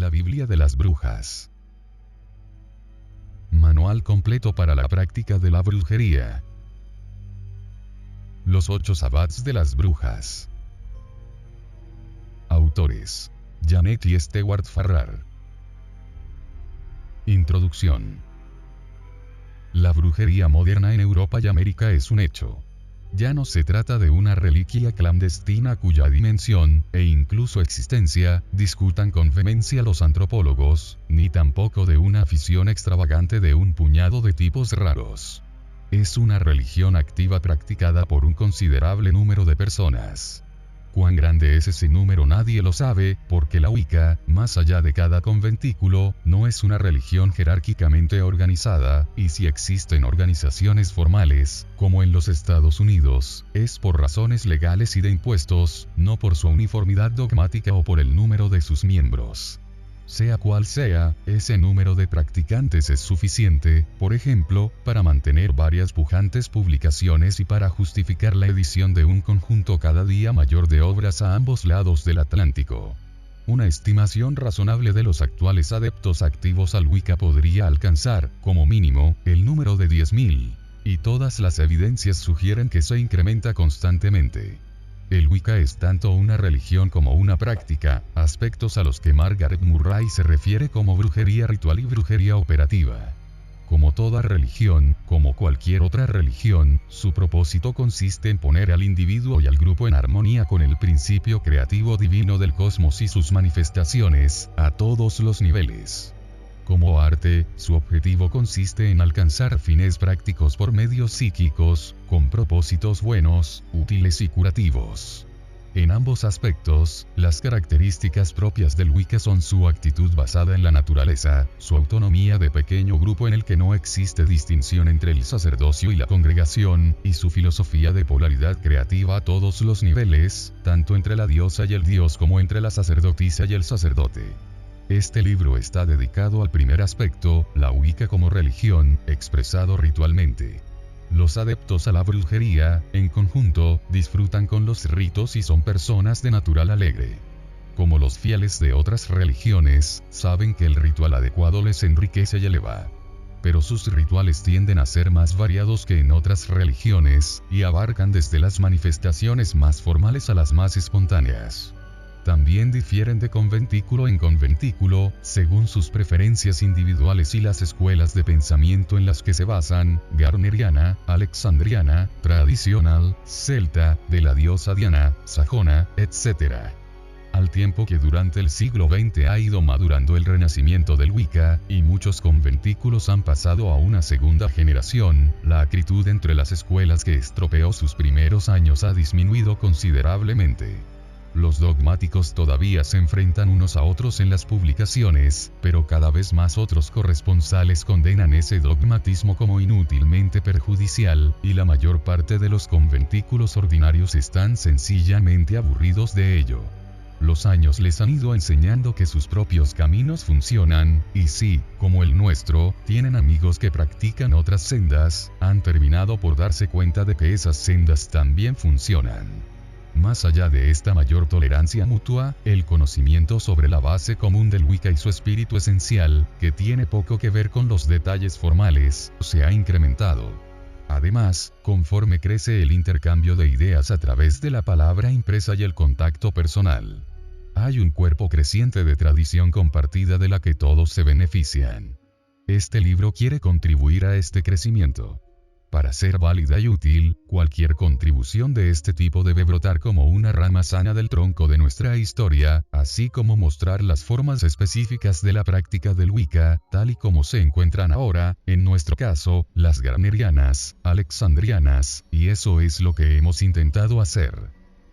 La Biblia de las brujas. Manual completo para la práctica de la brujería. Los 8 sabbats de las brujas. Autores: Janet y Stewart Farrar. Introducción. La brujería moderna en Europa y América es un hecho. Ya no se trata de una reliquia clandestina cuya dimensión, e incluso existencia, discutan con vehemencia los antropólogos, ni tampoco de una afición extravagante de un puñado de tipos raros. Es una religión activa practicada por un considerable número de personas. Cuán grande es ese número nadie lo sabe, porque la Wicca, más allá de cada conventículo, no es una religión jerárquicamente organizada, y si existen organizaciones formales, como en los Estados Unidos, es por razones legales y de impuestos, no por su uniformidad dogmática o por el número de sus miembros. Sea cual sea, ese número de practicantes es suficiente, por ejemplo, para mantener varias pujantes publicaciones y para justificar la edición de un conjunto cada día mayor de obras a ambos lados del Atlántico. Una estimación razonable de los actuales adeptos activos al Wicca podría alcanzar, como mínimo, el número de 10.000, y todas las evidencias sugieren que se incrementa constantemente. El Wicca es tanto una religión como una práctica, aspectos a los que Margaret Murray se refiere como brujería ritual y brujería operativa. Como toda religión, como cualquier otra religión, su propósito consiste en poner al individuo y al grupo en armonía con el principio creativo divino del cosmos y sus manifestaciones, a todos los niveles. Como arte, su objetivo consiste en alcanzar fines prácticos por medios psíquicos, con propósitos buenos, útiles y curativos. En ambos aspectos, las características propias del Wicca son su actitud basada en la naturaleza, su autonomía de pequeño grupo en el que no existe distinción entre el sacerdocio y la congregación, y su filosofía de polaridad creativa a todos los niveles, tanto entre la diosa y el dios como entre la sacerdotisa y el sacerdote. Este libro está dedicado al primer aspecto, la Wicca como religión, expresado ritualmente. Los adeptos a la brujería, en conjunto, disfrutan con los ritos y son personas de natural alegre. Como los fieles de otras religiones, saben que el ritual adecuado les enriquece y eleva. Pero sus rituales tienden a ser más variados que en otras religiones, y abarcan desde las manifestaciones más formales a las más espontáneas. También difieren de conventículo en conventículo, según sus preferencias individuales y las escuelas de pensamiento en las que se basan: garneriana, alexandriana, tradicional, celta, de la diosa Diana, sajona, etc. Al tiempo que durante el siglo XX ha ido madurando el renacimiento del Wicca, y muchos conventículos han pasado a una segunda generación, la acritud entre las escuelas que estropeó sus primeros años ha disminuido considerablemente. Los dogmáticos todavía se enfrentan unos a otros en las publicaciones, pero cada vez más otros corresponsales condenan ese dogmatismo como inútilmente perjudicial, y la mayor parte de los conventículos ordinarios están sencillamente aburridos de ello. Los años les han ido enseñando que sus propios caminos funcionan, y si, como el nuestro, tienen amigos que practican otras sendas, han terminado por darse cuenta de que esas sendas también funcionan. Más allá de esta mayor tolerancia mutua, el conocimiento sobre la base común del Wicca y su espíritu esencial, que tiene poco que ver con los detalles formales, se ha incrementado. Además, conforme crece el intercambio de ideas a través de la palabra impresa y el contacto personal, hay un cuerpo creciente de tradición compartida de la que todos se benefician. Este libro quiere contribuir a este crecimiento. Para ser válida y útil, cualquier contribución de este tipo debe brotar como una rama sana del tronco de nuestra historia, así como mostrar las formas específicas de la práctica del Wicca, tal y como se encuentran ahora, en nuestro caso, las garnerianas, alexandrianas, y eso es lo que hemos intentado hacer.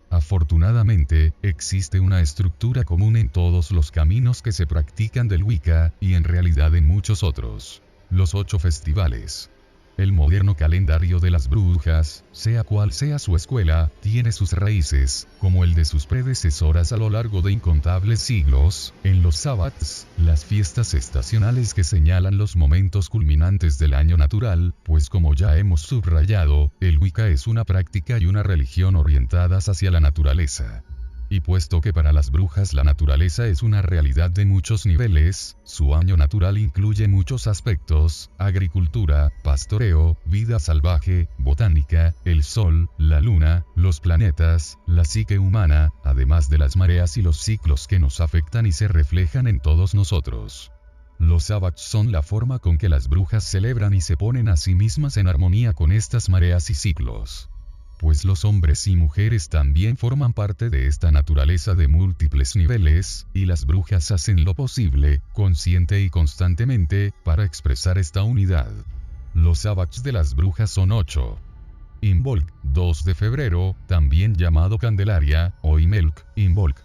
Afortunadamente, existe una estructura común en todos los caminos que se practican del Wicca, y en realidad en muchos otros. Los 8 festivales. El moderno calendario de las brujas, sea cual sea su escuela, tiene sus raíces, como el de sus predecesoras a lo largo de incontables siglos, en los sabbats, las fiestas estacionales que señalan los momentos culminantes del año natural, pues como ya hemos subrayado, el Wicca es una práctica y una religión orientadas hacia la naturaleza. Y puesto que para las brujas la naturaleza es una realidad de muchos niveles, su año natural incluye muchos aspectos: agricultura, pastoreo, vida salvaje, botánica, el sol, la luna, los planetas, la psique humana, además de las mareas y los ciclos que nos afectan y se reflejan en todos nosotros. Los sabbats son la forma con que las brujas celebran y se ponen a sí mismas en armonía con estas mareas y ciclos. Pues los hombres y mujeres también forman parte de esta naturaleza de múltiples niveles, y las brujas hacen lo posible, consciente y constantemente, para expresar esta unidad. Los sabbats de las brujas son 8. Imbolc, 2 de febrero, también llamado Candelaria, o Imelc, Imbolc.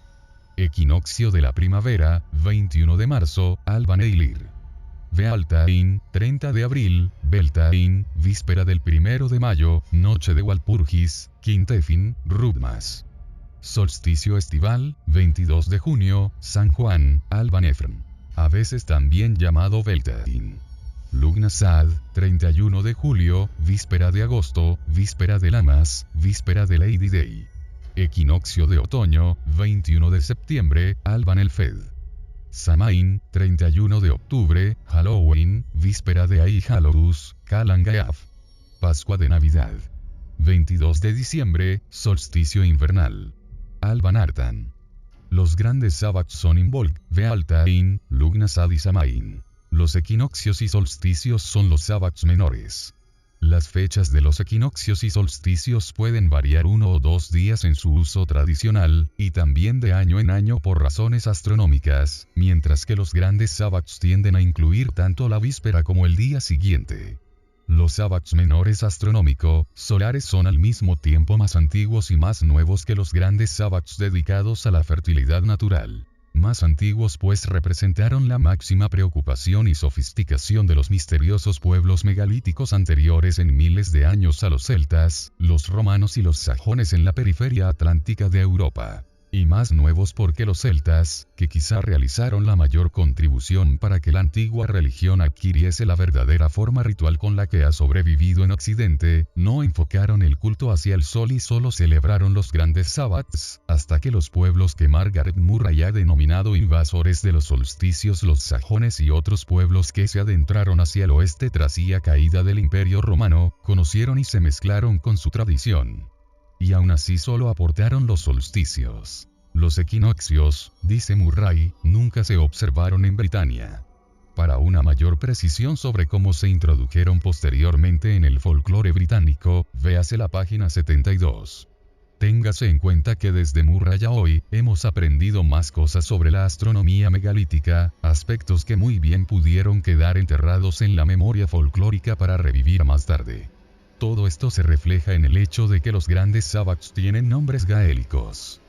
Equinoccio de la primavera, 21 de marzo, Alban Eilir. Beltane, 30 de abril, Beltane, víspera del 1 de mayo, noche de Walpurgis, Quintefin, Rudmas. Solsticio estival, 22 de junio, San Juan, Alban Efren. A veces también llamado Beltane. Lugnasad, 31 de julio, víspera de agosto, víspera de Lamas, víspera de Lady Day. Equinoccio de otoño, 21 de septiembre, Alban Elfed. Samain, 31 de octubre, Halloween, víspera de All Hallows, Calangaeaf. Pascua de Navidad. 22 de diciembre, solsticio invernal. Alban Artan. Los grandes sabbats son Imbolc, Beltane, Lugnasad y Samain. Los equinoccios y solsticios son los sabbats menores. Las fechas de los equinoccios y solsticios pueden variar 1 o 2 días en su uso tradicional, y también de año en año por razones astronómicas, mientras que los grandes sabbats tienden a incluir tanto la víspera como el día siguiente. Los sabbats menores astronómico-solares son al mismo tiempo más antiguos y más nuevos que los grandes sabbats dedicados a la fertilidad natural. Más antiguos pues representaron la máxima preocupación y sofisticación de los misteriosos pueblos megalíticos anteriores en miles de años a los celtas, los romanos y los sajones en la periferia atlántica de Europa. Y más nuevos porque los celtas, que quizá realizaron la mayor contribución para que la antigua religión adquiriese la verdadera forma ritual con la que ha sobrevivido en Occidente, no enfocaron el culto hacia el sol y solo celebraron los grandes sabbats, hasta que los pueblos que Margaret Murray ha denominado invasores de los solsticios, los sajones y otros pueblos que se adentraron hacia el oeste tras la caída del Imperio Romano, conocieron y se mezclaron con su tradición. Y aún así solo aportaron los solsticios. Los equinoccios, dice Murray, nunca se observaron en Britania. Para una mayor precisión sobre cómo se introdujeron posteriormente en el folclore británico, véase la página 72. Téngase en cuenta que desde Murray a hoy, hemos aprendido más cosas sobre la astronomía megalítica, aspectos que muy bien pudieron quedar enterrados en la memoria folclórica para revivir más tarde. Todo esto se refleja en el hecho de que los grandes sabbats tienen nombres gaélicos.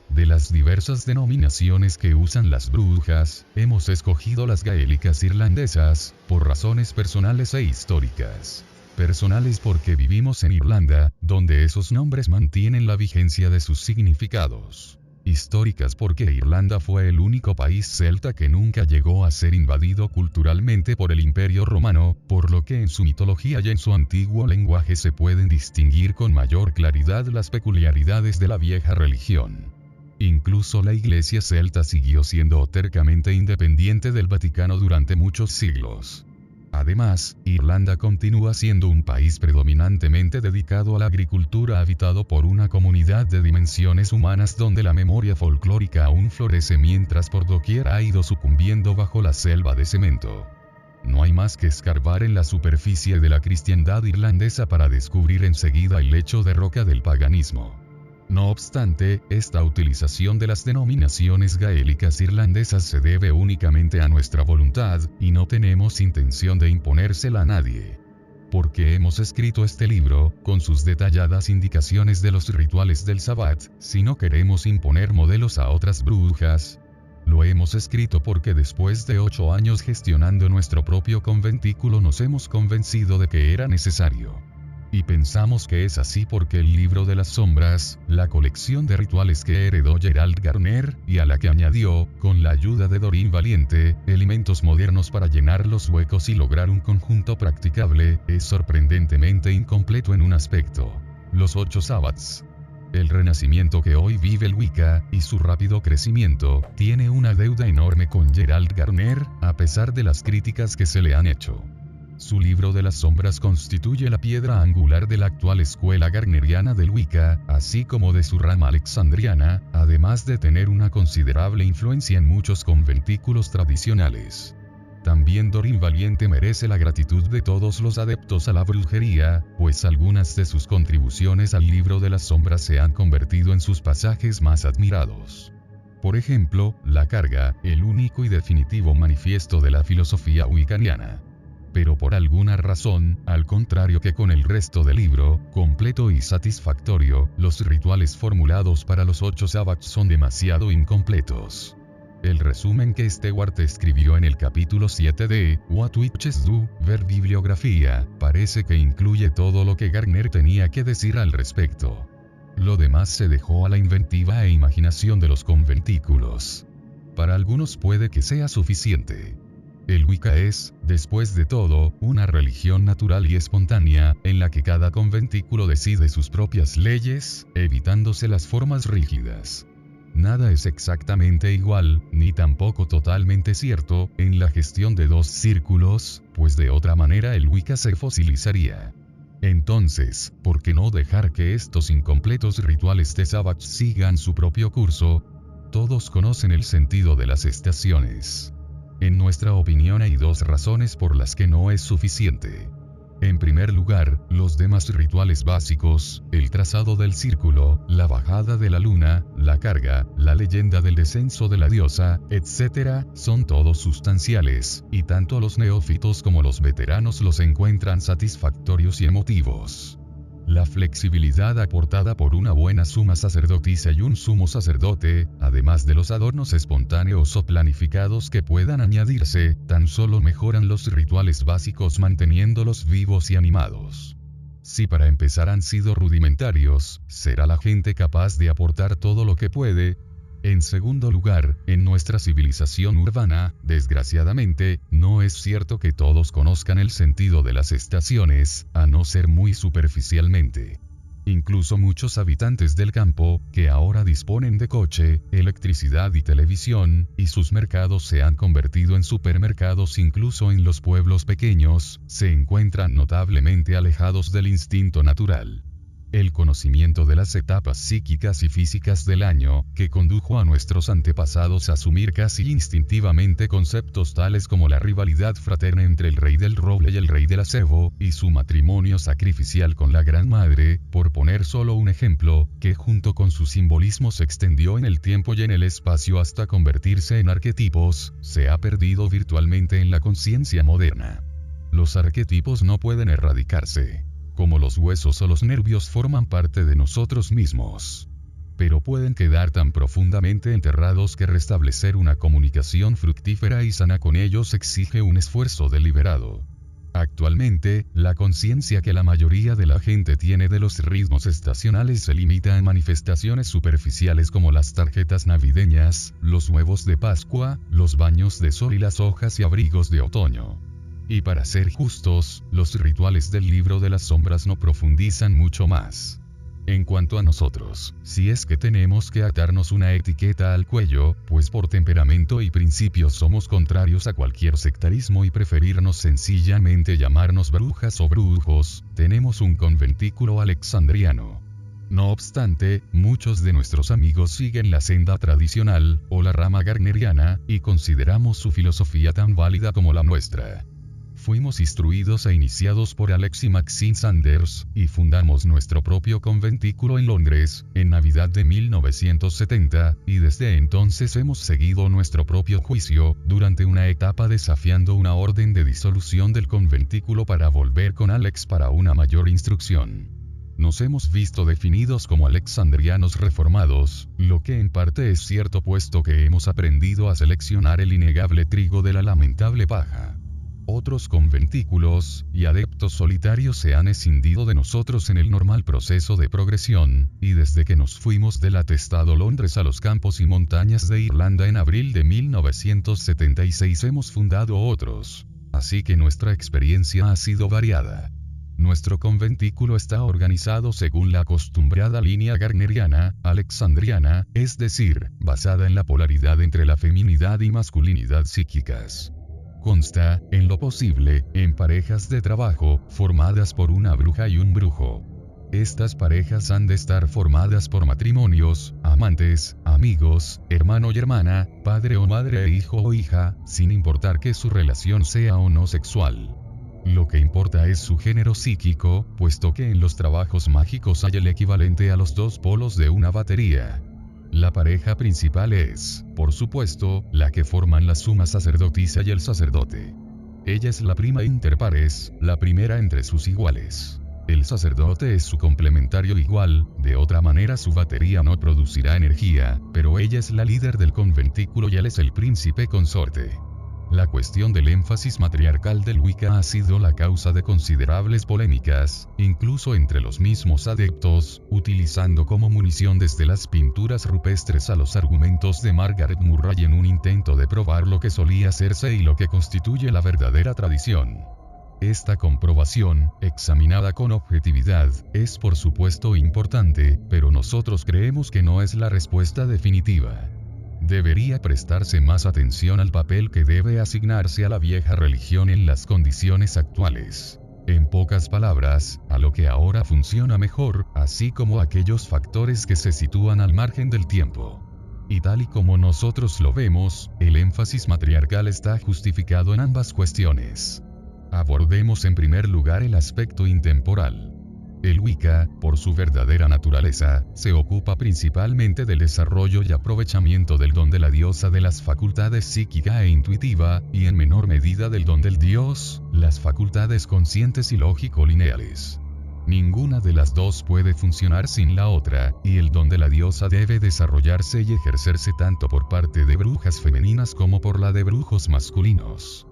De las diversas denominaciones que usan las brujas, hemos escogido las gaélicas irlandesas, por razones personales e históricas. Personales porque vivimos en Irlanda, donde esos nombres mantienen la vigencia de sus significados. Históricas porque Irlanda fue el único país celta que nunca llegó a ser invadido culturalmente por el Imperio Romano, por lo que en su mitología y en su antiguo lenguaje se pueden distinguir con mayor claridad las peculiaridades de la vieja religión. Incluso la Iglesia celta siguió siendo tercamente independiente del Vaticano durante muchos siglos. Además, Irlanda continúa siendo un país predominantemente dedicado a la agricultura, habitado por una comunidad de dimensiones humanas donde la memoria folclórica aún florece mientras por doquier ha ido sucumbiendo bajo la selva de cemento. No hay más que escarbar en la superficie de la cristiandad irlandesa para descubrir enseguida el lecho de roca del paganismo. No obstante, esta utilización de las denominaciones gaélicas irlandesas se debe únicamente a nuestra voluntad, y no tenemos intención de imponérsela a nadie. Porque hemos escrito este libro, con sus detalladas indicaciones de los rituales del Sabbat, si no queremos imponer modelos a otras brujas. Lo hemos escrito porque después de 8 años gestionando nuestro propio conventículo nos hemos convencido de que era necesario. Y pensamos que es así porque el libro de las sombras, la colección de rituales que heredó Gerald Garner, y a la que añadió, con la ayuda de Doreen Valiente, elementos modernos para llenar los huecos y lograr un conjunto practicable, es sorprendentemente incompleto en un aspecto: los 8 sabbats. El renacimiento que hoy vive el Wicca, y su rápido crecimiento, tiene una deuda enorme con Gerald Gardner, a pesar de las críticas que se le han hecho. Su libro de las sombras constituye la piedra angular de la actual escuela gardneriana del Wicca, así como de su rama alexandriana, además de tener una considerable influencia en muchos conventículos tradicionales. También Doreen Valiente merece la gratitud de todos los adeptos a la brujería, pues algunas de sus contribuciones al libro de las sombras se han convertido en sus pasajes más admirados. Por ejemplo, La carga, el único y definitivo manifiesto de la filosofía wiccaniana. Pero por alguna razón, al contrario que con el resto del libro, completo y satisfactorio, los rituales formulados para los 8 sabbats son demasiado incompletos. El resumen que Stewart escribió en el capítulo 7 de What Witches Do, ver bibliografía, parece que incluye todo lo que Gardner tenía que decir al respecto. Lo demás se dejó a la inventiva e imaginación de los conventículos. Para algunos puede que sea suficiente. El Wicca es, después de todo, una religión natural y espontánea, en la que cada conventículo decide sus propias leyes, evitándose las formas rígidas. Nada es exactamente igual, ni tampoco totalmente cierto, en la gestión de 2 círculos, pues de otra manera el Wicca se fosilizaría. Entonces, ¿por qué no dejar que estos incompletos rituales de Sabbath sigan su propio curso? Todos conocen el sentido de las estaciones. En nuestra opinión hay 2 razones por las que no es suficiente. En primer lugar, los demás rituales básicos, el trazado del círculo, la bajada de la luna, la carga, la leyenda del descenso de la diosa, etc., son todos sustanciales, y tanto los neófitos como los veteranos los encuentran satisfactorios y emotivos. La flexibilidad aportada por una buena suma sacerdotisa y un sumo sacerdote, además de los adornos espontáneos o planificados que puedan añadirse, tan solo mejoran los rituales básicos manteniéndolos vivos y animados. Si para empezar han sido rudimentarios, ¿será la gente capaz de aportar todo lo que puede? En segundo lugar, en nuestra civilización urbana, desgraciadamente, no es cierto que todos conozcan el sentido de las estaciones, a no ser muy superficialmente. Incluso muchos habitantes del campo, que ahora disponen de coche, electricidad y televisión, y sus mercados se han convertido en supermercados incluso en los pueblos pequeños, se encuentran notablemente alejados del instinto natural. El conocimiento de las etapas psíquicas y físicas del año, que condujo a nuestros antepasados a asumir casi instintivamente conceptos tales como la rivalidad fraterna entre el rey del roble y el rey del acebo, y su matrimonio sacrificial con la Gran Madre, por poner solo un ejemplo, que junto con su simbolismo se extendió en el tiempo y en el espacio hasta convertirse en arquetipos, se ha perdido virtualmente en la conciencia moderna. Los arquetipos no pueden erradicarse. Como los huesos o los nervios forman parte de nosotros mismos. Pero pueden quedar tan profundamente enterrados que restablecer una comunicación fructífera y sana con ellos exige un esfuerzo deliberado. Actualmente, la conciencia que la mayoría de la gente tiene de los ritmos estacionales se limita a manifestaciones superficiales como las tarjetas navideñas, los huevos de Pascua, los baños de sol y las hojas y abrigos de otoño. Y para ser justos, los rituales del libro de las sombras no profundizan mucho más. En cuanto a nosotros, si es que tenemos que atarnos una etiqueta al cuello, pues por temperamento y principios somos contrarios a cualquier sectarismo y preferirnos sencillamente llamarnos brujas o brujos, tenemos un conventículo alexandriano. No obstante, muchos de nuestros amigos siguen la senda tradicional, o la rama gardneriana, y consideramos su filosofía tan válida como la nuestra. Fuimos instruidos e iniciados por Alex y Maxine Sanders, y fundamos nuestro propio conventículo en Londres, en Navidad de 1970, y desde entonces hemos seguido nuestro propio juicio, durante una etapa desafiando una orden de disolución del conventículo para volver con Alex para una mayor instrucción. Nos hemos visto definidos como alexandrianos reformados, lo que en parte es cierto puesto que hemos aprendido a seleccionar el innegable trigo de la lamentable paja. Otros conventículos y adeptos solitarios se han escindido de nosotros en el normal proceso de progresión, y desde que nos fuimos del atestado Londres a los campos y montañas de Irlanda en abril de 1976 hemos fundado otros. Así que nuestra experiencia ha sido variada. Nuestro conventículo está organizado según la acostumbrada línea garneriana, alexandriana, es decir, basada en la polaridad entre la feminidad y masculinidad psíquicas. Consta, en lo posible, en parejas de trabajo, formadas por una bruja y un brujo. Estas parejas han de estar formadas por matrimonios, amantes, amigos, hermano y hermana, padre o madre e hijo o hija, sin importar que su relación sea o no sexual. Lo que importa es su género psíquico, puesto que en los trabajos mágicos hay el equivalente a los dos polos de una batería. La pareja principal es, por supuesto, la que forman la suma sacerdotisa y el sacerdote. Ella es la prima inter pares, la primera entre sus iguales. El sacerdote es su complementario igual, de otra manera su batería no producirá energía, pero ella es la líder del conventículo y él es el príncipe consorte. La cuestión del énfasis matriarcal del Wicca ha sido la causa de considerables polémicas, incluso entre los mismos adeptos, utilizando como munición desde las pinturas rupestres a los argumentos de Margaret Murray en un intento de probar lo que solía hacerse y lo que constituye la verdadera tradición. Esta comprobación, examinada con objetividad, es por supuesto importante, pero nosotros creemos que no es la respuesta definitiva. Debería prestarse más atención al papel que debe asignarse a la vieja religión en las condiciones actuales. En pocas palabras, a lo que ahora funciona mejor, así como a aquellos factores que se sitúan al margen del tiempo. Y tal y como nosotros lo vemos, el énfasis matriarcal está justificado en ambas cuestiones. Abordemos en primer lugar el aspecto intemporal. El Wicca, por su verdadera naturaleza, se ocupa principalmente del desarrollo y aprovechamiento del don de la diosa de las facultades psíquica e intuitiva, y en menor medida del don del dios, las facultades conscientes y lógico-lineales. Ninguna de las dos puede funcionar sin la otra, y el don de la diosa debe desarrollarse y ejercerse tanto por parte de brujas femeninas como por la de brujos masculinos.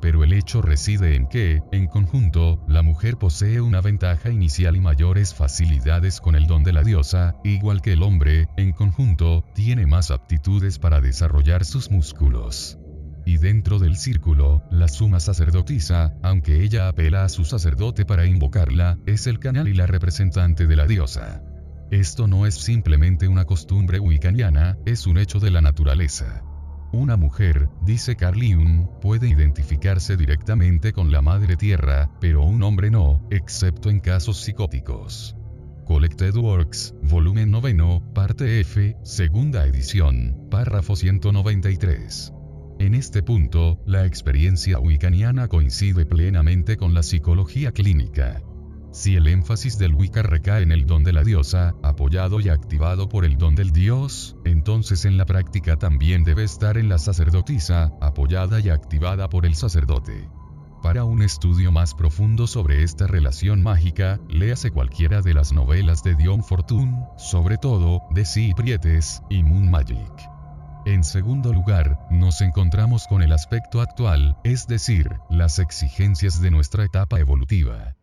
Pero el hecho reside en que, en conjunto, la mujer posee una ventaja inicial y mayores facilidades con el don de la diosa, igual que el hombre, en conjunto, tiene más aptitudes para desarrollar sus músculos. Y dentro del círculo, la suma sacerdotisa, aunque ella apela a su sacerdote para invocarla, es el canal y la representante de la diosa. Esto no es simplemente una costumbre wiccaniana, es un hecho de la naturaleza. Una mujer, dice Carl Jung, puede identificarse directamente con la Madre Tierra, pero un hombre no, excepto en casos psicóticos. Collected Works, volumen 9, parte F, segunda edición, párrafo 193. En este punto, la experiencia wiccaniana coincide plenamente con la psicología clínica. Si el énfasis del Wicca recae en el don de la diosa, apoyado y activado por el don del dios, entonces en la práctica también debe estar en la sacerdotisa, apoyada y activada por el sacerdote. Para un estudio más profundo sobre esta relación mágica, léase cualquiera de las novelas de Dion Fortune, sobre todo, de Sea Prietes, y Moon Magic. En segundo lugar, nos encontramos con el aspecto actual, es decir, las exigencias de nuestra etapa evolutiva.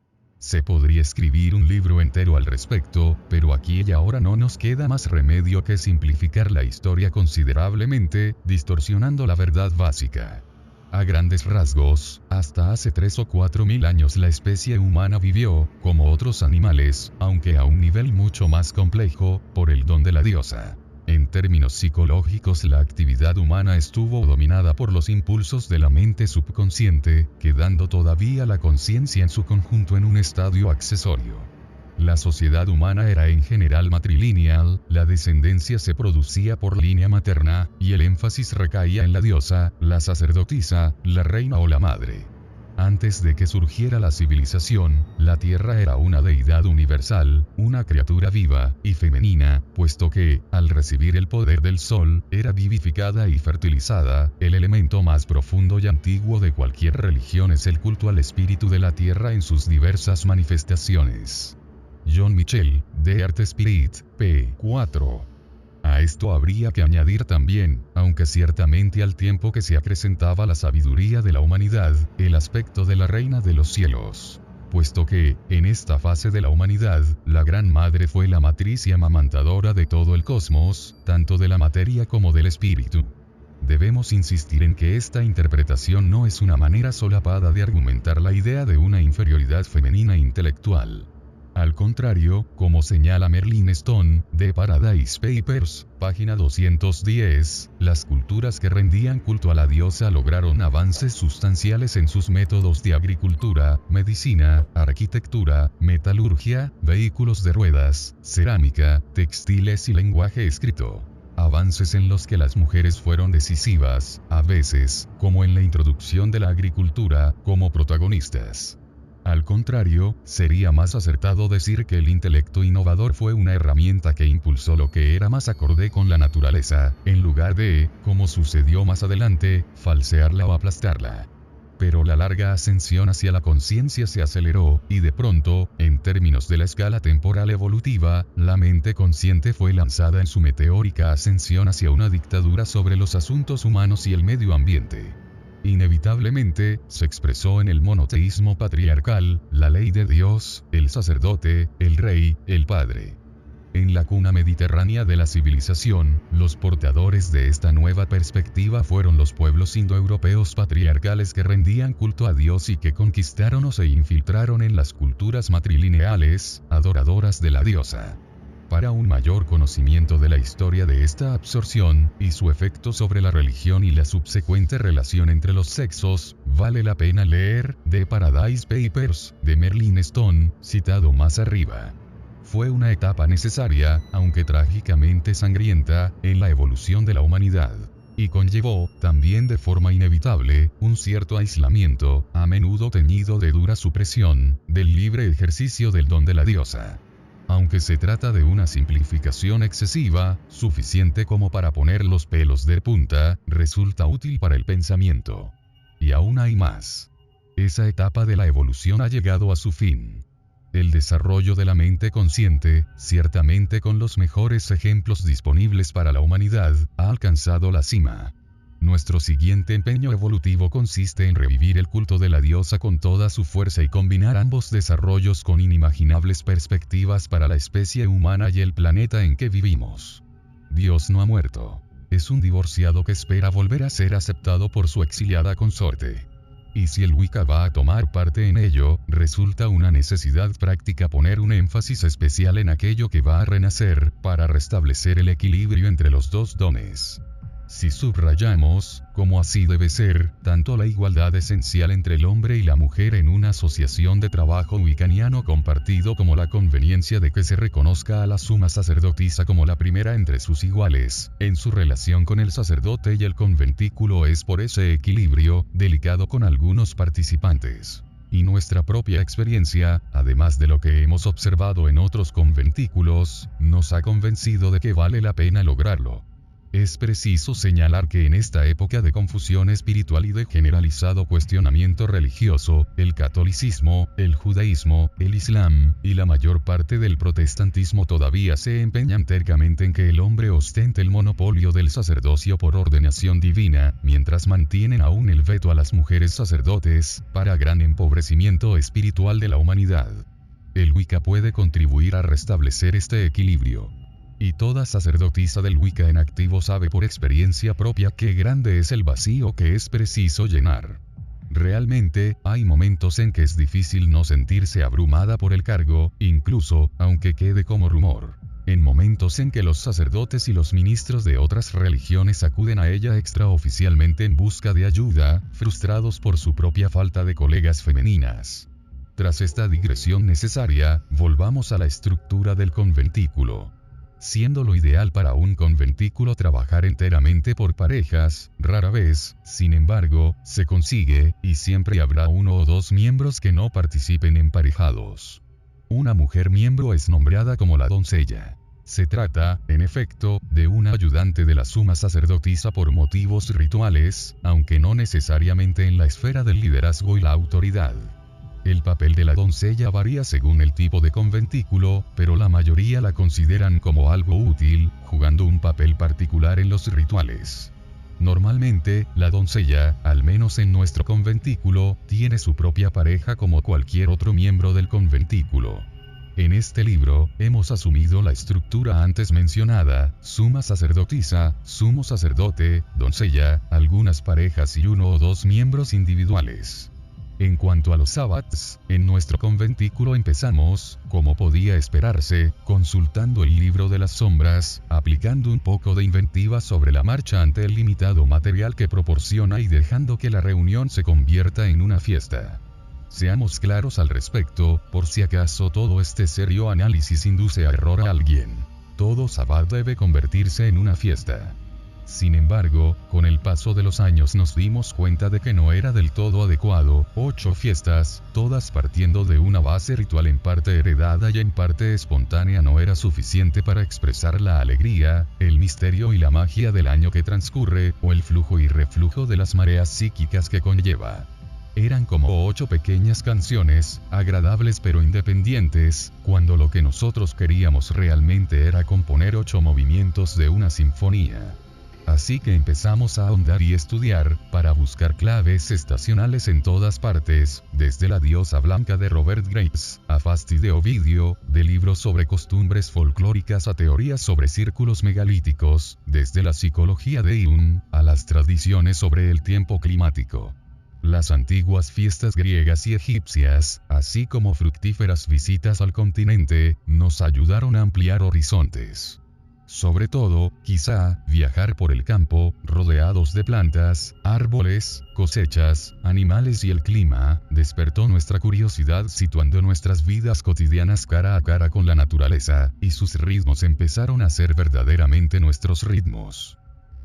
Se podría escribir un libro entero al respecto, pero aquí y ahora no nos queda más remedio que simplificar la historia considerablemente, distorsionando la verdad básica. A grandes rasgos, hasta hace 3 o 4 mil años la especie humana vivió, como otros animales, aunque a un nivel mucho más complejo, por el don de la diosa. En términos psicológicos, la actividad humana estuvo dominada por los impulsos de la mente subconsciente, quedando todavía la conciencia en su conjunto en un estadio accesorio. La sociedad humana era en general matrilineal, la descendencia se producía por línea materna, y el énfasis recaía en la diosa, la sacerdotisa, la reina o la madre. Antes de que surgiera la civilización, la Tierra era una deidad universal, una criatura viva y femenina, puesto que, al recibir el poder del Sol, era vivificada y fertilizada. El elemento más profundo y antiguo de cualquier religión es el culto al espíritu de la Tierra en sus diversas manifestaciones. John Michell, The Earth Spirit, p. 4. A esto habría que añadir también, aunque ciertamente al tiempo que se acrecentaba la sabiduría de la humanidad, el aspecto de la reina de los cielos. Puesto que, en esta fase de la humanidad, la Gran Madre fue la matriz y amamantadora de todo el cosmos, tanto de la materia como del espíritu. Debemos insistir en que esta interpretación no es una manera solapada de argumentar la idea de una inferioridad femenina intelectual. Al contrario, como señala Merlin Stone, de Paradise Papers, página 210, las culturas que rendían culto a la diosa lograron avances sustanciales en sus métodos de agricultura, medicina, arquitectura, metalurgia, vehículos de ruedas, cerámica, textiles y lenguaje escrito. Avances en los que las mujeres fueron decisivas, a veces, como en la introducción de la agricultura, como protagonistas. Al contrario, sería más acertado decir que el intelecto innovador fue una herramienta que impulsó lo que era más acorde con la naturaleza, en lugar de, como sucedió más adelante, falsearla o aplastarla. Pero la larga ascensión hacia la conciencia se aceleró, y de pronto, en términos de la escala temporal evolutiva, la mente consciente fue lanzada en su meteórica ascensión hacia una dictadura sobre los asuntos humanos y el medio ambiente. Inevitablemente, se expresó en el monoteísmo patriarcal, la ley de Dios, el sacerdote, el rey, el padre. En la cuna mediterránea de la civilización, los portadores de esta nueva perspectiva fueron los pueblos indoeuropeos patriarcales que rendían culto a Dios y que conquistaron o se infiltraron en las culturas matrilineales, adoradoras de la diosa. Para un mayor conocimiento de la historia de esta absorción, y su efecto sobre la religión y la subsecuente relación entre los sexos, vale la pena leer The Paradise Papers, de Merlin Stone, citado más arriba. Fue una etapa necesaria, aunque trágicamente sangrienta, en la evolución de la humanidad. Y conllevó, también de forma inevitable, un cierto aislamiento, a menudo teñido de dura supresión, del libre ejercicio del don de la diosa. Aunque se trata de una simplificación excesiva, suficiente como para poner los pelos de punta, resulta útil para el pensamiento. Y aún hay más. Esa etapa de la evolución ha llegado a su fin. El desarrollo de la mente consciente, ciertamente con los mejores ejemplos disponibles para la humanidad, ha alcanzado la cima. Nuestro siguiente empeño evolutivo consiste en revivir el culto de la diosa con toda su fuerza y combinar ambos desarrollos con inimaginables perspectivas para la especie humana y el planeta en que vivimos. Dios no ha muerto. Es un divorciado que espera volver a ser aceptado por su exiliada consorte. Y si el Wicca va a tomar parte en ello, resulta una necesidad práctica poner un énfasis especial en aquello que va a renacer, para restablecer el equilibrio entre los dos dones. Si subrayamos, como así debe ser, tanto la igualdad esencial entre el hombre y la mujer en una asociación de trabajo wiccaniano compartido como la conveniencia de que se reconozca a la suma sacerdotisa como la primera entre sus iguales, en su relación con el sacerdote y el conventículo es por ese equilibrio, delicado con algunos participantes. Y nuestra propia experiencia, además de lo que hemos observado en otros conventículos, nos ha convencido de que vale la pena lograrlo. Es preciso señalar que en esta época de confusión espiritual y de generalizado cuestionamiento religioso, el catolicismo, el judaísmo, el islam, y la mayor parte del protestantismo todavía se empeñan tercamente en que el hombre ostente el monopolio del sacerdocio por ordenación divina, mientras mantienen aún el veto a las mujeres sacerdotes, para gran empobrecimiento espiritual de la humanidad. El Wicca puede contribuir a restablecer este equilibrio. Y toda sacerdotisa del Wicca en activo sabe por experiencia propia qué grande es el vacío que es preciso llenar. Realmente, hay momentos en que es difícil no sentirse abrumada por el cargo, incluso, aunque quede como rumor. En momentos en que los sacerdotes y los ministros de otras religiones acuden a ella extraoficialmente en busca de ayuda, frustrados por su propia falta de colegas femeninas. Tras esta digresión necesaria, volvamos a la estructura del conventículo. Siendo lo ideal para un conventículo trabajar enteramente por parejas, rara vez, sin embargo, se consigue, y siempre habrá uno o dos miembros que no participen emparejados. Una mujer miembro es nombrada como la doncella. Se trata, en efecto, de una ayudante de la suma sacerdotisa por motivos rituales, aunque no necesariamente en la esfera del liderazgo y la autoridad. El papel de la doncella varía según el tipo de conventículo, pero la mayoría la consideran como algo útil, jugando un papel particular en los rituales. Normalmente, la doncella, al menos en nuestro conventículo, tiene su propia pareja como cualquier otro miembro del conventículo. En este libro, hemos asumido la estructura antes mencionada: suma sacerdotisa, sumo sacerdote, doncella, algunas parejas y uno o dos miembros individuales. En cuanto a los sabbats, en nuestro conventículo empezamos, como podía esperarse, consultando el libro de las sombras, aplicando un poco de inventiva sobre la marcha ante el limitado material que proporciona y dejando que la reunión se convierta en una fiesta. Seamos claros al respecto, por si acaso todo este serio análisis induce a error a alguien. Todo sabbat debe convertirse en una fiesta. Sin embargo, con el paso de los años nos dimos cuenta de que no era del todo adecuado. 8 fiestas, todas partiendo de una base ritual en parte heredada y en parte espontánea, no era suficiente para expresar la alegría, el misterio y la magia del año que transcurre, o el flujo y reflujo de las mareas psíquicas que conlleva. Eran como 8 pequeñas canciones, agradables pero independientes, cuando lo que nosotros queríamos realmente era componer 8 movimientos de una sinfonía. Así que empezamos a ahondar y estudiar, para buscar claves estacionales en todas partes, desde La diosa blanca de Robert Graves, a Fasti de Ovidio, de libros sobre costumbres folclóricas a teorías sobre círculos megalíticos, desde la psicología de Jung, a las tradiciones sobre el tiempo climático. Las antiguas fiestas griegas y egipcias, así como fructíferas visitas al continente, nos ayudaron a ampliar horizontes. Sobre todo, quizá, viajar por el campo, rodeados de plantas, árboles, cosechas, animales y el clima, despertó nuestra curiosidad situando nuestras vidas cotidianas cara a cara con la naturaleza, y sus ritmos empezaron a ser verdaderamente nuestros ritmos.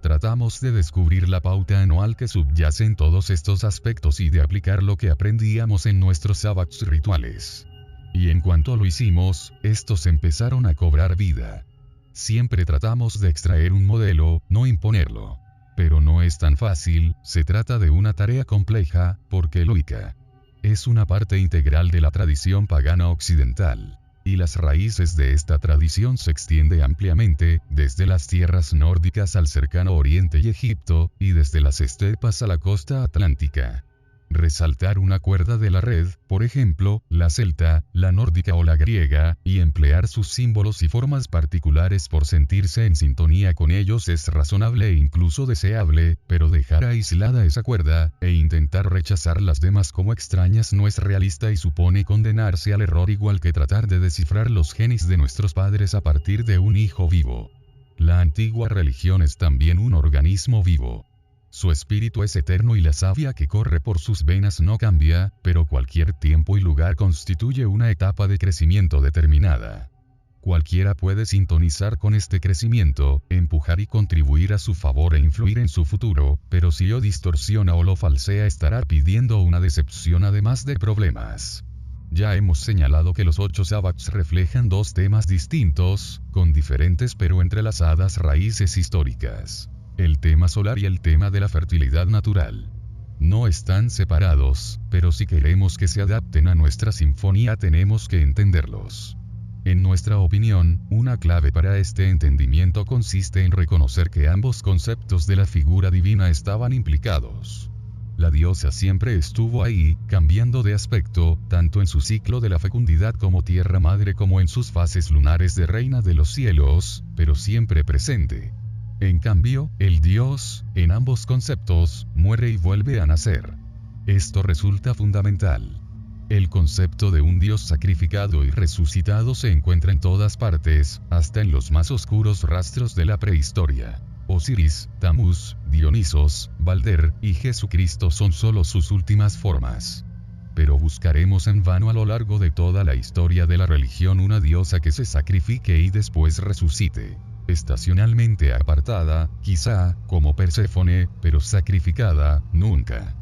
Tratamos de descubrir la pauta anual que subyace en todos estos aspectos y de aplicar lo que aprendíamos en nuestros sabbats rituales. Y en cuanto lo hicimos, estos empezaron a cobrar vida. Siempre tratamos de extraer un modelo, no imponerlo. Pero no es tan fácil, se trata de una tarea compleja, porque lógica. Es una parte integral de la tradición pagana occidental. Y las raíces de esta tradición se extiende ampliamente, desde las tierras nórdicas al cercano Oriente y Egipto, y desde las estepas a la costa atlántica. Resaltar una cuerda de la red, por ejemplo, la celta, la nórdica o la griega, y emplear sus símbolos y formas particulares por sentirse en sintonía con ellos es razonable e incluso deseable, pero dejar aislada esa cuerda, e intentar rechazar las demás como extrañas no es realista y supone condenarse al error, igual que tratar de descifrar los genes de nuestros padres a partir de un hijo vivo. La antigua religión es también un organismo vivo. Su espíritu es eterno y la savia que corre por sus venas no cambia, pero cualquier tiempo y lugar constituye una etapa de crecimiento determinada. Cualquiera puede sintonizar con este crecimiento, empujar y contribuir a su favor e influir en su futuro, pero si lo distorsiona o lo falsea estará pidiendo una decepción además de problemas. Ya hemos señalado que los 8 sabbats reflejan 2 temas distintos, con diferentes pero entrelazadas raíces históricas. El tema solar y el tema de la fertilidad natural. No están separados, pero si queremos que se adapten a nuestra sinfonía tenemos que entenderlos. En nuestra opinión, una clave para este entendimiento consiste en reconocer que ambos conceptos de la figura divina estaban implicados. La diosa siempre estuvo ahí, cambiando de aspecto, tanto en su ciclo de la fecundidad como tierra madre como en sus fases lunares de reina de los cielos, pero siempre presente. En cambio, el Dios, en ambos conceptos, muere y vuelve a nacer. Esto resulta fundamental. El concepto de un Dios sacrificado y resucitado se encuentra en todas partes, hasta en los más oscuros rastros de la prehistoria. Osiris, Tamuz, Dionisos, Balder y Jesucristo son solo sus últimas formas. Pero buscaremos en vano a lo largo de toda la historia de la religión una diosa que se sacrifique y después resucite. Estacionalmente apartada, quizá, como Perséfone, pero sacrificada, nunca.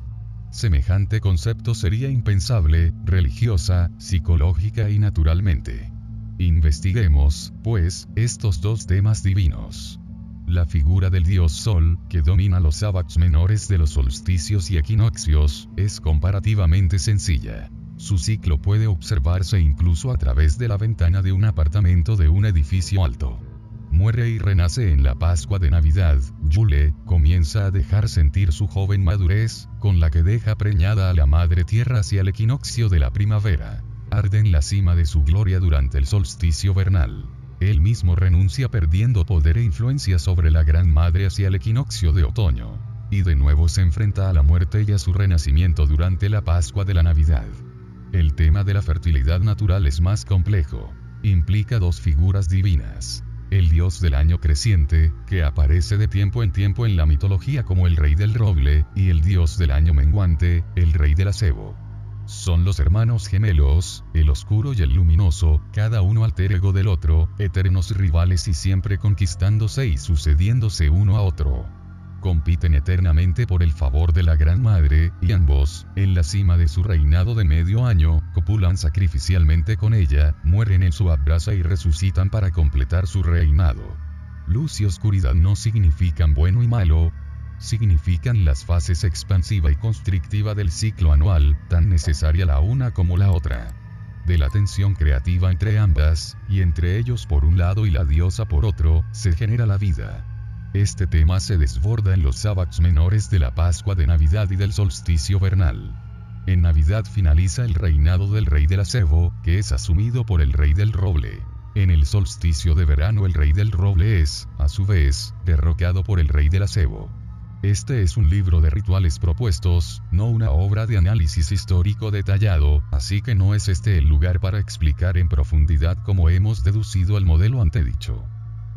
Semejante concepto sería impensable, religiosa, psicológica y naturalmente. Investiguemos, pues, estos 2 temas divinos. La figura del dios Sol, que domina los sabbats menores de los solsticios y equinoccios, es comparativamente sencilla. Su ciclo puede observarse incluso a través de la ventana de un apartamento de un edificio alto. Muere y renace en la Pascua de Navidad. Yule comienza a dejar sentir su joven madurez, con la que deja preñada a la madre tierra hacia el equinoccio de la primavera. arde en la cima de su gloria durante el solsticio vernal. Él mismo renuncia perdiendo poder e influencia sobre la Gran Madre hacia el equinoccio de otoño. Y de nuevo se enfrenta a la muerte y a su renacimiento durante la Pascua de la Navidad. El tema de la fertilidad natural es más complejo. Implica dos figuras divinas. El dios del año creciente, que aparece de tiempo en tiempo en la mitología como el rey del roble, y el dios del año menguante, el rey del acebo. Son los hermanos gemelos, el oscuro y el luminoso, cada uno alter ego del otro, eternos rivales y siempre conquistándose y sucediéndose uno a otro. Compiten eternamente por el favor de la Gran Madre, y ambos, en la cima de su reinado de medio año, copulan sacrificialmente con ella, mueren en su abrazo y resucitan para completar su reinado. Luz y oscuridad no significan bueno y malo, significan las fases expansiva y constrictiva del ciclo anual, tan necesaria la una como la otra. De la tensión creativa entre ambas, y entre ellos por un lado y la diosa por otro, se genera la vida. Este tema se desborda en los sábados menores de la Pascua de Navidad y del solsticio vernal. En Navidad finaliza el reinado del rey del acebo, que es asumido por el rey del roble. En el solsticio de verano el rey del roble es, a su vez, derrocado por el rey del acebo. Este es un libro de rituales propuestos, no una obra de análisis histórico detallado, así que no es este el lugar para explicar en profundidad cómo hemos deducido el modelo antedicho.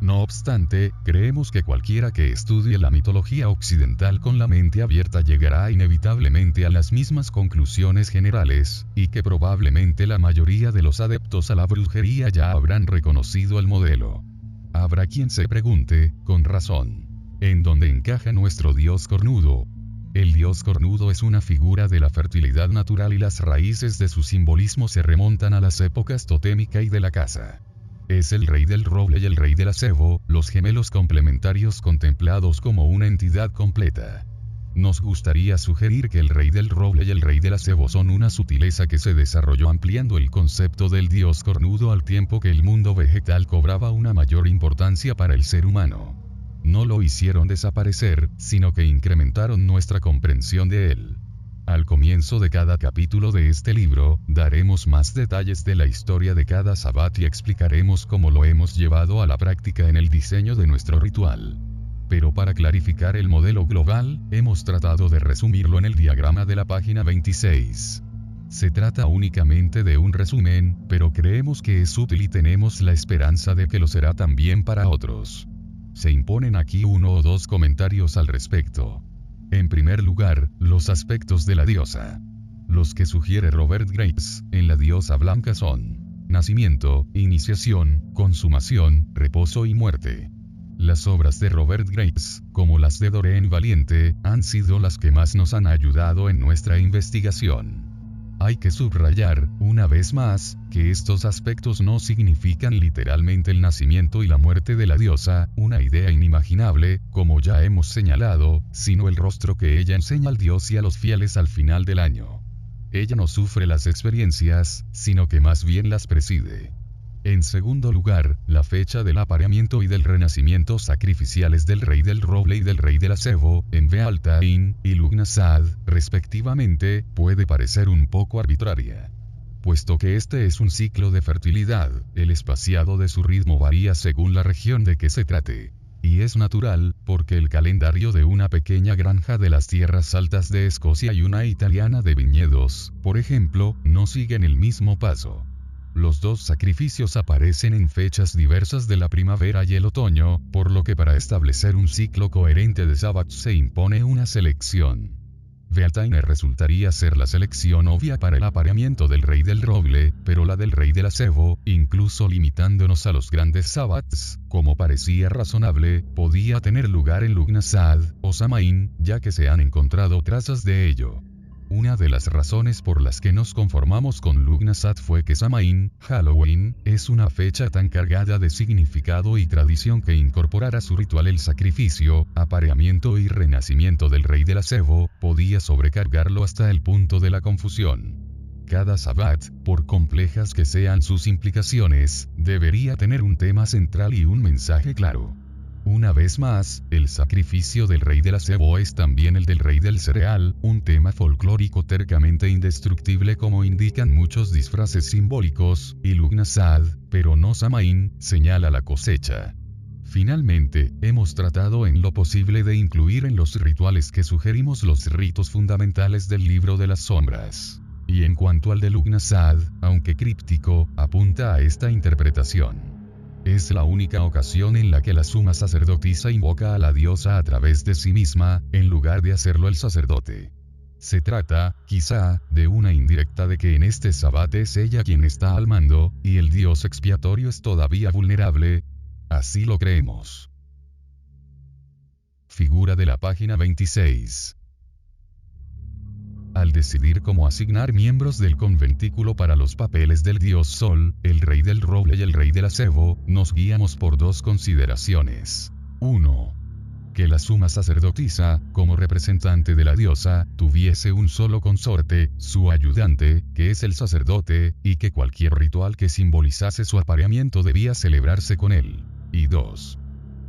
No obstante, creemos que cualquiera que estudie la mitología occidental con la mente abierta llegará inevitablemente a las mismas conclusiones generales, y que probablemente la mayoría de los adeptos a la brujería ya habrán reconocido el modelo. Habrá quien se pregunte, con razón, ¿en dónde encaja nuestro dios cornudo? El dios cornudo es una figura de la fertilidad natural y las raíces de su simbolismo se remontan a las épocas totémica y de la caza. Es el rey del roble y el rey del acebo, los gemelos complementarios contemplados como una entidad completa. Nos gustaría sugerir que el rey del roble y el rey del acebo son una sutileza que se desarrolló ampliando el concepto del dios cornudo al tiempo que el mundo vegetal cobraba una mayor importancia para el ser humano. No lo hicieron desaparecer, sino que incrementaron nuestra comprensión de él. Al comienzo de cada capítulo de este libro, daremos más detalles de la historia de cada sabbat y explicaremos cómo lo hemos llevado a la práctica en el diseño de nuestro ritual. Pero para clarificar el modelo global, hemos tratado de resumirlo en el diagrama de la página 26. Se trata únicamente de un resumen, pero creemos que es útil y tenemos la esperanza de que lo será también para otros. Se imponen aquí uno o dos comentarios al respecto. En primer lugar, los aspectos de la diosa. Los que sugiere Robert Graves, en la diosa blanca son nacimiento, iniciación, consumación, reposo y muerte. Las obras de Robert Graves, como las de Doreen Valiente, han sido las que más nos han ayudado en nuestra investigación. Hay que subrayar, una vez más, que estos aspectos no significan literalmente el nacimiento y la muerte de la diosa, una idea inimaginable, como ya hemos señalado, sino el rostro que ella enseña al dios y a los fieles al final del año. Ella no sufre las experiencias, sino que más bien las preside. En segundo lugar, la fecha del apareamiento y del renacimiento sacrificiales del rey del roble y del rey del acebo, en Bealtaín y Lugnasad, respectivamente, puede parecer un poco arbitraria. Puesto que este es un ciclo de fertilidad, el espaciado de su ritmo varía según la región de que se trate. Y es natural, porque el calendario de una pequeña granja de las tierras altas de Escocia y una italiana de viñedos, por ejemplo, no siguen el mismo paso. Los dos sacrificios aparecen en fechas diversas de la primavera y el otoño, por lo que para establecer un ciclo coherente de sábados se impone una selección. Bealtaín resultaría ser la selección obvia para el apareamiento del rey del roble, pero la del rey del acebo, incluso limitándonos a los grandes sábados, como parecía razonable, podía tener lugar en Lugnasad o Samaín, ya que se han encontrado trazas de ello. Una de las razones por las que nos conformamos con Lugnasad fue que Samaín, Halloween, es una fecha tan cargada de significado y tradición que incorporar a su ritual el sacrificio, apareamiento y renacimiento del rey del acebo, podía sobrecargarlo hasta el punto de la confusión. Cada sabbat, por complejas que sean sus implicaciones, debería tener un tema central y un mensaje claro. Una vez más, el sacrificio del rey del acebo es también el del rey del cereal, un tema folclórico tercamente indestructible como indican muchos disfraces simbólicos, y Lugnasad, pero no Samaín, señala la cosecha. Finalmente, hemos tratado en lo posible de incluir en los rituales que sugerimos los ritos fundamentales del libro de las sombras. Y en cuanto al de Lugnasad, aunque críptico, apunta a esta interpretación. Es la única ocasión en la que la suma sacerdotisa invoca a la diosa a través de sí misma, en lugar de hacerlo el sacerdote. Se trata, quizá, de una indirecta de que en este sabbat es ella quien está al mando, y el dios expiatorio es todavía vulnerable. Así lo creemos. Figura de la página 26. Al decidir cómo asignar miembros del conventículo para los papeles del dios Sol, el rey del roble y el rey del acebo, nos guiamos por dos consideraciones. 1. Que la suma sacerdotisa, como representante de la diosa, tuviese un solo consorte, su ayudante, que es el sacerdote, y que cualquier ritual que simbolizase su apareamiento debía celebrarse con él. Y 2.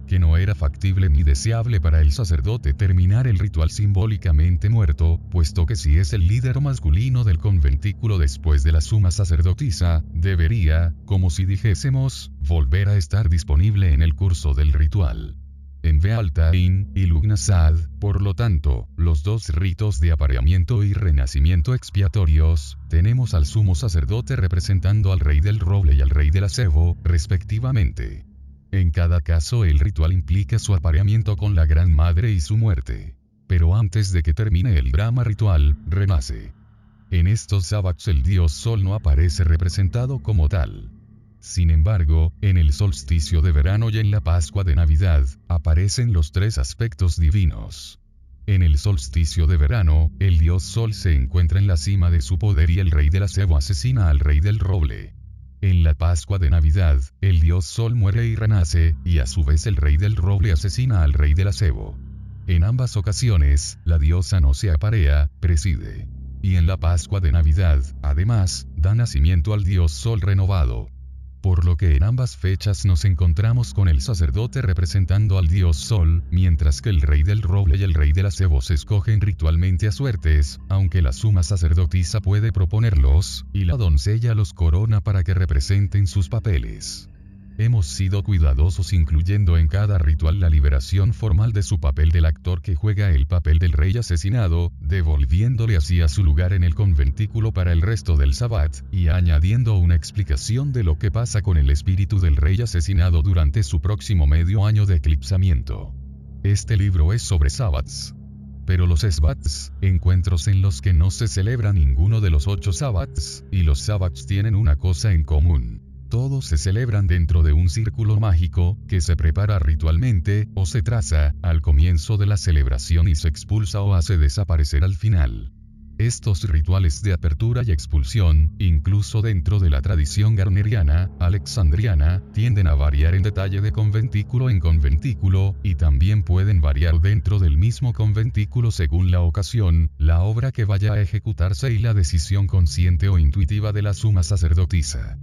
Que no era factible ni deseable para el sacerdote terminar el ritual simbólicamente muerto, puesto que si es el líder masculino del conventículo después de la suma sacerdotisa, debería, como si dijésemos, volver a estar disponible en el curso del ritual. En Bealtaín y Lugnasad, por lo tanto, los dos ritos de apareamiento y renacimiento expiatorios, tenemos al sumo sacerdote representando al rey del roble y al rey del acebo, respectivamente. En cada caso el ritual implica su apareamiento con la Gran Madre y su muerte. Pero antes de que termine el drama ritual, renace. En estos sabbats el dios Sol no aparece representado como tal. Sin embargo, en el solsticio de verano y en la Pascua de Navidad, aparecen los tres aspectos divinos. En el solsticio de verano, el dios Sol se encuentra en la cima de su poder y el rey del acebo asesina al rey del roble. En la Pascua de Navidad, el dios Sol muere y renace, y a su vez el rey del roble asesina al rey del acebo. En ambas ocasiones, la diosa no se aparea, preside. Y en la Pascua de Navidad, además, da nacimiento al dios Sol renovado. Por lo que en ambas fechas nos encontramos con el sacerdote representando al dios Sol, mientras que el rey del roble y el rey del acebo se escogen ritualmente a suertes, aunque la suma sacerdotisa puede proponerlos, y la doncella los corona para que representen sus papeles. Hemos sido cuidadosos incluyendo en cada ritual la liberación formal de su papel del actor que juega el papel del rey asesinado, devolviéndole así a su lugar en el conventículo para el resto del sabbat, y añadiendo una explicación de lo que pasa con el espíritu del rey asesinado durante su próximo medio año de eclipsamiento. Este libro es sobre sabbats. Pero los esbats, encuentros en los que no se celebra ninguno de los 8 sabbats, y los sabbats tienen una cosa en común. Todos se celebran dentro de un círculo mágico, que se prepara ritualmente, o se traza, al comienzo de la celebración y se expulsa o hace desaparecer al final. Estos rituales de apertura y expulsión, incluso dentro de la tradición garneriana, alexandriana, tienden a variar en detalle de conventículo en conventículo, y también pueden variar dentro del mismo conventículo según la ocasión, la obra que vaya a ejecutarse y la decisión consciente o intuitiva de la suma sacerdotisa.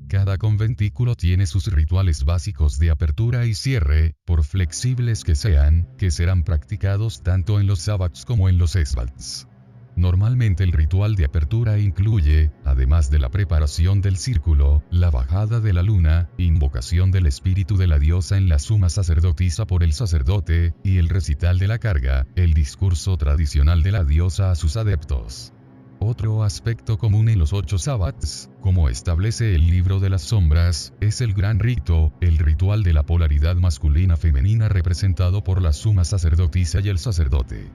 Cada conventículo tiene sus rituales básicos de apertura y cierre, por flexibles que sean, que serán practicados tanto en los sabbats como en los esbats. Normalmente el ritual de apertura incluye, además de la preparación del círculo, la bajada de la luna, invocación del espíritu de la diosa en la suma sacerdotisa por el sacerdote, y el recital de la carga, el discurso tradicional de la diosa a sus adeptos. Otro aspecto común en los 8 sabbats, como establece el libro de las sombras, es el gran rito, el ritual de la polaridad masculina-femenina representado por la suma sacerdotisa y el sacerdote.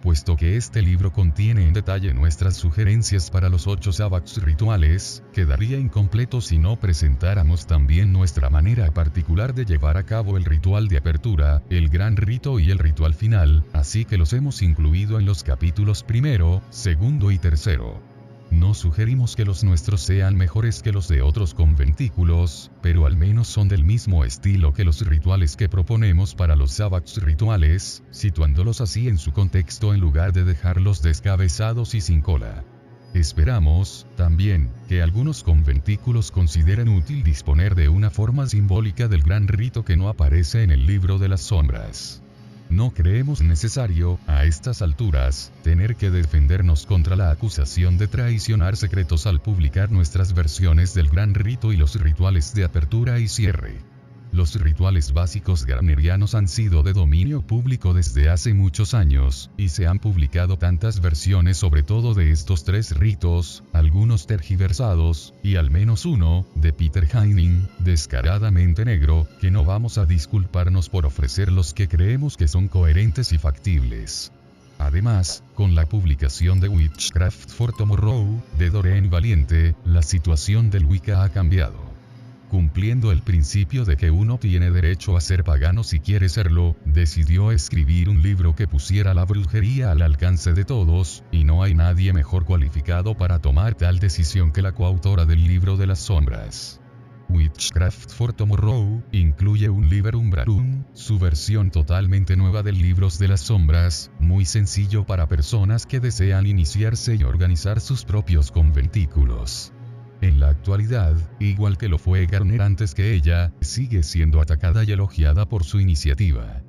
Puesto que este libro contiene en detalle nuestras sugerencias para los 8 sabbats rituales, quedaría incompleto si no presentáramos también nuestra manera particular de llevar a cabo el ritual de apertura, el gran rito y el ritual final, así que los hemos incluido en los capítulos 1, 2 y 3. No sugerimos que los nuestros sean mejores que los de otros conventículos, pero al menos son del mismo estilo que los rituales que proponemos para los sabbats rituales, situándolos así en su contexto en lugar de dejarlos descabezados y sin cola. Esperamos, también, que algunos conventículos consideren útil disponer de una forma simbólica del gran rito que no aparece en el libro de las sombras. No creemos necesario, a estas alturas, tener que defendernos contra la acusación de traicionar secretos al publicar nuestras versiones del gran rito y los rituales de apertura y cierre. Los rituales básicos garnerianos han sido de dominio público desde hace muchos años, y se han publicado tantas versiones sobre todo de estos tres ritos, algunos tergiversados, y al menos uno, de Peter Haining, descaradamente negro, que no vamos a disculparnos por ofrecer los que creemos que son coherentes y factibles. Además, con la publicación de Witchcraft for Tomorrow, de Doreen Valiente, la situación del Wicca ha cambiado. Cumpliendo el principio de que uno tiene derecho a ser pagano si quiere serlo, decidió escribir un libro que pusiera la brujería al alcance de todos, y no hay nadie mejor cualificado para tomar tal decisión que la coautora del libro de las sombras. Witchcraft for Tomorrow incluye un Liber Umbrarum, su versión totalmente nueva del Libros de las Sombras, muy sencillo para personas que desean iniciarse y organizar sus propios conventículos. En la actualidad, igual que lo fue Garner antes que ella, sigue siendo atacada y elogiada por su iniciativa.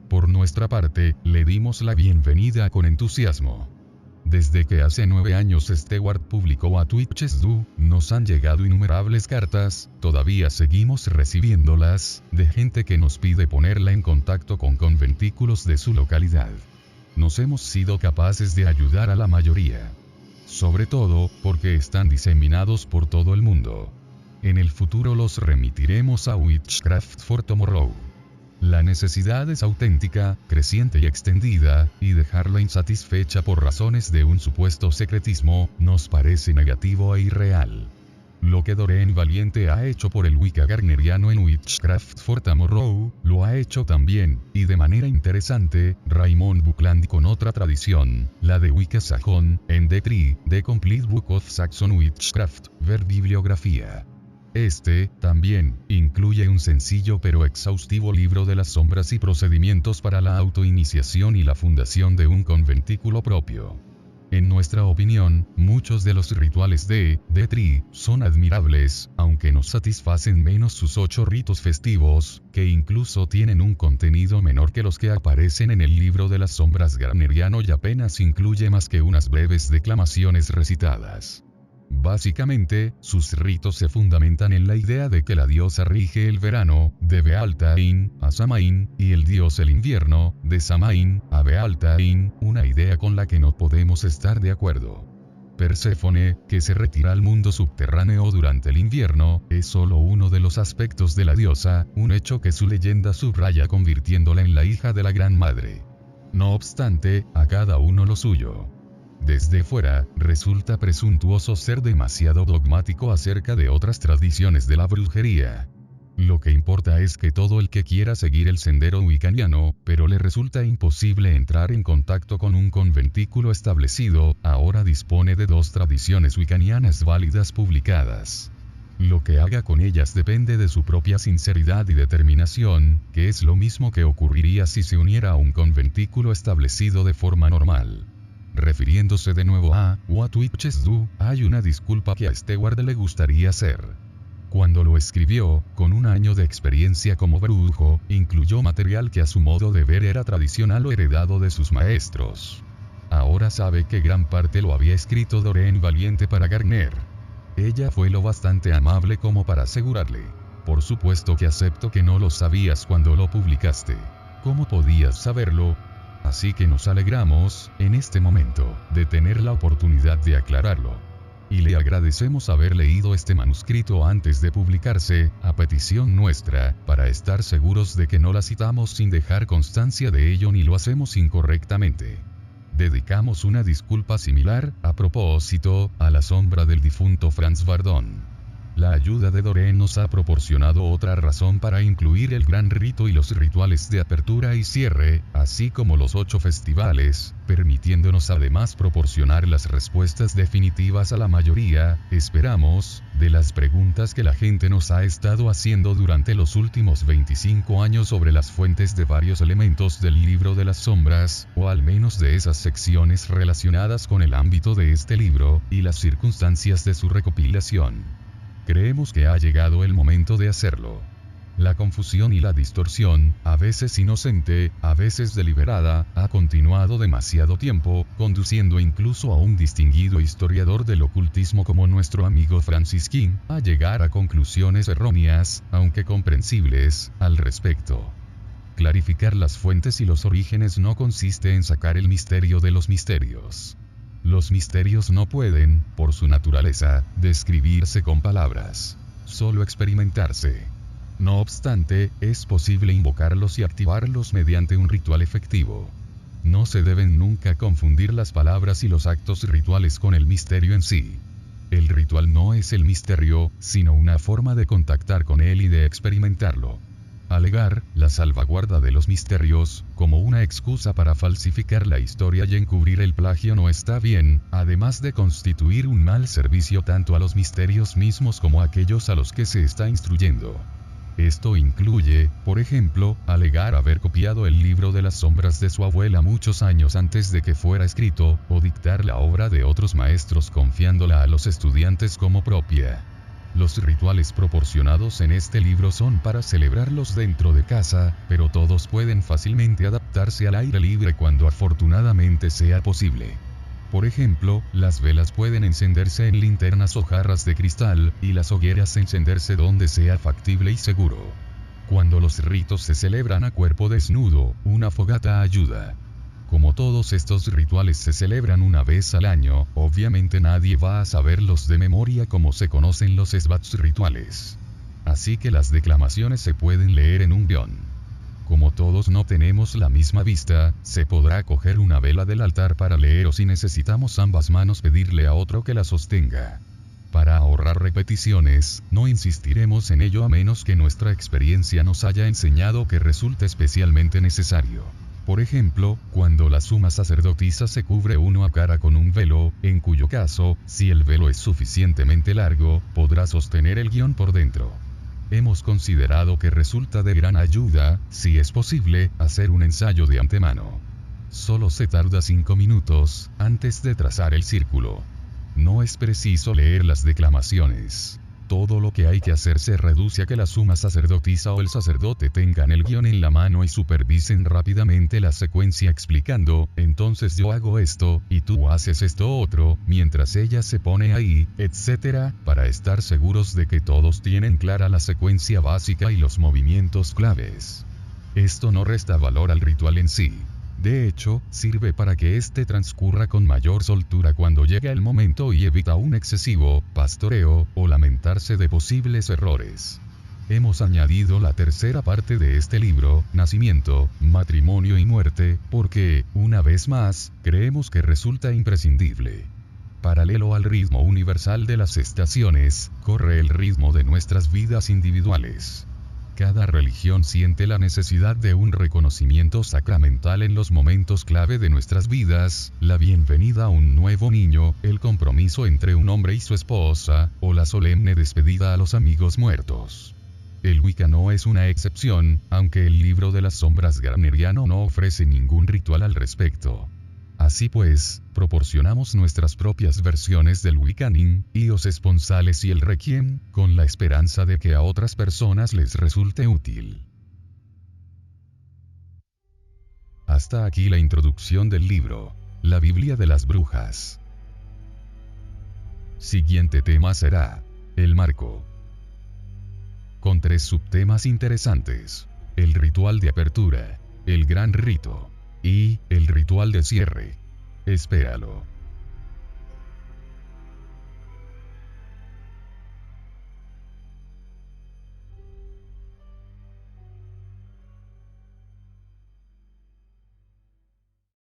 Por nuestra parte, le dimos la bienvenida con entusiasmo. Desde que hace 9 años Stewart publicó A Witch's Do, nos han llegado innumerables cartas, todavía seguimos recibiéndolas, de gente que nos pide ponerla en contacto con conventículos de su localidad. Nos hemos sido capaces de ayudar a la mayoría. Sobre todo, porque están diseminados por todo el mundo. En el futuro los remitiremos a Witchcraft for Tomorrow. La necesidad es auténtica, creciente y extendida, y dejarla insatisfecha por razones de un supuesto secretismo, nos parece negativo e irreal. Lo que Doreen Valiente ha hecho por el Wicca garneriano en Witchcraft for Tomorrow, lo ha hecho también, y de manera interesante, Raymond Buckland con otra tradición, la de Wicca sajón, en The Tree, The Complete Book of Saxon Witchcraft, ver bibliografía. Este, también, incluye un sencillo pero exhaustivo libro de las sombras y procedimientos para la autoiniciación y la fundación de un conventículo propio. En nuestra opinión, muchos de los rituales de The Tree son admirables, aunque nos satisfacen menos sus 8 ritos festivos, que incluso tienen un contenido menor que los que aparecen en el libro de las sombras garneriano y apenas incluye más que unas breves declamaciones recitadas. Básicamente, sus ritos se fundamentan en la idea de que la diosa rige el verano, de Bealtaine, a Samain, y el dios el invierno, de Samain, a Bealtaine, una idea con la que no podemos estar de acuerdo. Perséfone, que se retira al mundo subterráneo durante el invierno, es solo uno de los aspectos de la diosa, un hecho que su leyenda subraya convirtiéndola en la hija de la Gran Madre. No obstante, a cada uno lo suyo. Desde fuera, resulta presuntuoso ser demasiado dogmático acerca de otras tradiciones de la brujería. Lo que importa es que todo el que quiera seguir el sendero wiccaniano, pero le resulta imposible entrar en contacto con un conventículo establecido, ahora dispone de 2 tradiciones wiccanianas válidas publicadas. Lo que haga con ellas depende de su propia sinceridad y determinación, que es lo mismo que ocurriría si se uniera a un conventículo establecido de forma normal. Refiriéndose de nuevo a What Witches Do, hay una disculpa que a Stewart le gustaría hacer. Cuando lo escribió, con un año de experiencia como brujo, incluyó material que a su modo de ver era tradicional o heredado de sus maestros. Ahora sabe que gran parte lo había escrito Doreen Valiente para Garner. Ella fue lo bastante amable como para asegurarle: por supuesto que acepto que no lo sabías cuando lo publicaste. ¿Cómo podías saberlo? Así que nos alegramos, en este momento, de tener la oportunidad de aclararlo. Y le agradecemos haber leído este manuscrito antes de publicarse, a petición nuestra, para estar seguros de que no la citamos sin dejar constancia de ello ni lo hacemos incorrectamente. Dedicamos una disculpa similar, a propósito, a la sombra del difunto Franz Bardon. La ayuda de Doreen nos ha proporcionado otra razón para incluir el gran rito y los rituales de apertura y cierre, así como los 8 festivales, permitiéndonos además proporcionar las respuestas definitivas a la mayoría, esperamos, de las preguntas que la gente nos ha estado haciendo durante los últimos 25 años sobre las fuentes de varios elementos del libro de las sombras, o al menos de esas secciones relacionadas con el ámbito de este libro, y las circunstancias de su recopilación. Creemos que ha llegado el momento de hacerlo. La confusión y la distorsión, a veces inocente, a veces deliberada, ha continuado demasiado tiempo, conduciendo incluso a un distinguido historiador del ocultismo como nuestro amigo Francis King, a llegar a conclusiones erróneas, aunque comprensibles, al respecto. Clarificar las fuentes y los orígenes no consiste en sacar el misterio de los misterios. Los misterios no pueden, por su naturaleza, describirse con palabras, solo experimentarse. No obstante, es posible invocarlos y activarlos mediante un ritual efectivo. No se deben nunca confundir las palabras y los actos rituales con el misterio en sí. El ritual no es el misterio, sino una forma de contactar con él y de experimentarlo. Alegar la salvaguarda de los misterios como una excusa para falsificar la historia y encubrir el plagio no está bien, además de constituir un mal servicio tanto a los misterios mismos como a aquellos a los que se está instruyendo. Esto incluye, por ejemplo, alegar haber copiado el libro de las sombras de su abuela muchos años antes de que fuera escrito, o dictar la obra de otros maestros confiándola a los estudiantes como propia. Los rituales proporcionados en este libro son para celebrarlos dentro de casa, pero todos pueden fácilmente adaptarse al aire libre cuando afortunadamente sea posible. Por ejemplo, las velas pueden encenderse en linternas o jarras de cristal, y las hogueras encenderse donde sea factible y seguro. Cuando los ritos se celebran a cuerpo desnudo, una fogata ayuda. Como todos estos rituales se celebran una vez al año, obviamente nadie va a saberlos de memoria como se conocen los esbats rituales. Así que las declamaciones se pueden leer en un guión. Como todos no tenemos la misma vista, se podrá coger una vela del altar para leer o si necesitamos ambas manos pedirle a otro que la sostenga. Para ahorrar repeticiones, no insistiremos en ello a menos que nuestra experiencia nos haya enseñado que resulta especialmente necesario. Por ejemplo, cuando la suma sacerdotisa se cubre uno a cara con un velo, en cuyo caso, si el velo es suficientemente largo, podrá sostener el guión por dentro. Hemos considerado que resulta de gran ayuda, si es posible, hacer un ensayo de antemano. Solo se tarda 5 minutos, antes de trazar el círculo. No es preciso leer las declamaciones. Todo lo que hay que hacer se reduce a que la suma sacerdotisa o el sacerdote tengan el guión en la mano y supervisen rápidamente la secuencia explicando, entonces yo hago esto, y tú haces esto otro, mientras ella se pone ahí, etc., para estar seguros de que todos tienen clara la secuencia básica y los movimientos claves. Esto no resta valor al ritual en sí. De hecho, sirve para que éste transcurra con mayor soltura cuando llega el momento y evita un excesivo pastoreo o lamentarse de posibles errores. Hemos añadido la tercera parte de este libro, Nacimiento, Matrimonio y Muerte, porque, una vez más, creemos que resulta imprescindible. Paralelo al ritmo universal de las estaciones, corre el ritmo de nuestras vidas individuales. Cada religión siente la necesidad de un reconocimiento sacramental en los momentos clave de nuestras vidas, la bienvenida a un nuevo niño, el compromiso entre un hombre y su esposa, o la solemne despedida a los amigos muertos. El Wicca no es una excepción, aunque el libro de las sombras garneriano no ofrece ningún ritual al respecto. Así pues, proporcionamos nuestras propias versiones del Wiccaning, y los esponsales y el Requiem, con la esperanza de que a otras personas les resulte útil. Hasta aquí la introducción del libro, La Biblia de las Brujas. Siguiente tema será, el marco. Con 3 subtemas interesantes, el ritual de apertura, el gran rito, y el ritual de cierre. Espéralo.